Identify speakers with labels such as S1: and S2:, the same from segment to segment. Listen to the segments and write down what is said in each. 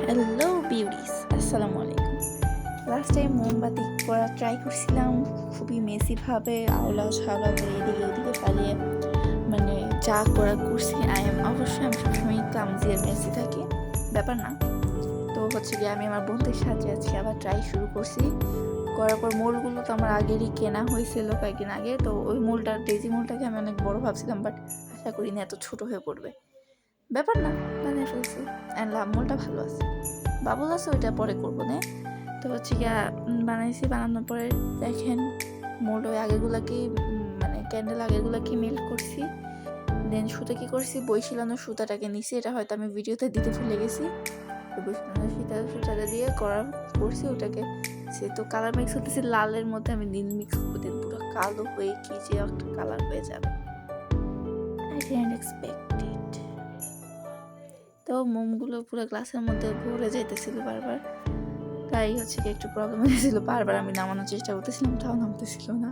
S1: Hello beauties, আসসালামু আলাইকুম। Last time মোমবাতি করা ট্রাই করছিলাম, খুবই মেসিভাবে আওলা ঝাওলা করে এদিকে ওদিকে পালিয়ে মানে যা করার করছি। অবশ্যই আমি সবসময় ক্লামজি আর মেসি থাকি, ব্যাপার না। তো হচ্ছে গিয়ে আমি আমার বন্ধুদের সাথে আজকে আবার ট্রাই শুরু করছি। করার পর মোলগুলো তো আমার আগেরই কেনা হয়েছিল কয়েকদিন আগে, তো ওই মোলটা ডেজি মোলটাকে আমি অনেক বড় ভাবছিলাম, বাট আশা করিনি এত ছোট হয়ে পড়বে। ব্যাপার না, বানিয়ে ফেলছি। অ্যান্ড লাভ মোলটা ভালো আছে, বাবুল আছে, ওইটা পরে করবো না। তো হচ্ছে গিয়া বানাইছি, বানানোর পরে দেখেন মোল্ড ওই আগেরগুলাকে মানে ক্যান্ডেল আগেরগুলাকে মেল্ট করছি। দেন সুতা কি করছি, বই শিলানোর সুতাটাকে নিছি, এটা হয়তো আমি ভিডিওতে দিতে ভুলে গেছি। তো বই শিলানোর সুতাটা দিয়ে করছি ওটাকে। সে তো কালার মিক্স হতেছে, লালের মধ্যে আমি নীল মিক্স করে দিন, পুরো কালো হয়ে কি যে একটা কালার হয়ে যাবে, আই ডিডন্ট এক্সপেক্ট ইট। তো মোমগুলো পুরো গ্লাসের মধ্যে ভরে যাইতেছিল বারবার, তাই হচ্ছে কি একটু প্রবলেম হয়েছিল। বারবার আমি নামানোর চেষ্টা করতেছিলাম, তাও নামতেছিল না।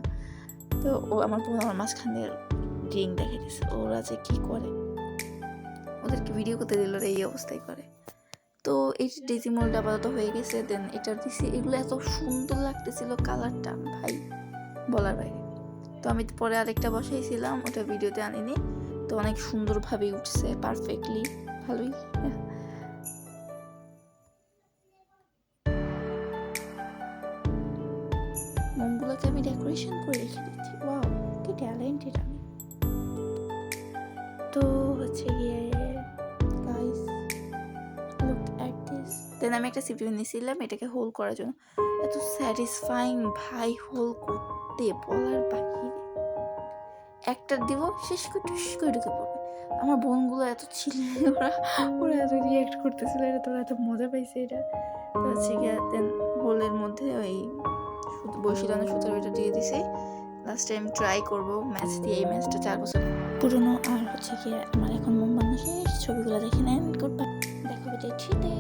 S1: তো আমার বোন আমার মাঝখান দিয়ে ড্রিঙ্ক দেখে দিচ্ছে, ওরা যে কী করে, ওদেরকে ভিডিও করতে দিল এই অবস্থায় করে। তো এই ডেজি মোলটা আপাতত হয়ে গেছে। দেন এটা দিছি, এগুলো এত সুন্দর লাগতেছিল কালারটা ভাই, বলার বাইরে। তো আমি পরে আরেকটা বসাইছিলাম, ওটা ভিডিওতে আনিনি। তো অনেক সুন্দরভাবেই উঠছে, পারফেক্টলি, ভালোই। মোমগুলোকে আমি ডেকোরেশন করে রেখে দিচ্ছি। ওয়াও, কি ট্যালেন্টেড আমি। তো হচ্ছে গিয়ে গাইস, লুক অ্যাট দিস। দেন আমি একটা সিপিইউ নিয়েছিলাম এটাকে হোল্ড করার জন্য। এত স্যাটিসফাইং ভাই, হোল্ড করতে বলার বাহিরে। একটা দিব, শেষ করে টুস করে ঢুকে পড়বে। আমার বোনগুলো এত ছিল, ওরা ওরা এত রিয়াক্ট করতেছিল, এটা তোরা এত মজা পাইছে এটা। তো হচ্ছে গিয়ে দেন হোলের মধ্যে ওই বসিলানোর সুতার ওইটা দিয়ে দিছি। লাস্ট টাইম ট্রাই করবো ম্যাচ দিয়ে, এই ম্যাচটা 4 বছর পুরনো। আর হচ্ছে গিয়ে আমার এখন মোম বানানো শেষ, ছবিগুলো দেখে নেন। গুড বাই, দেখা হবে ডে 3-তে।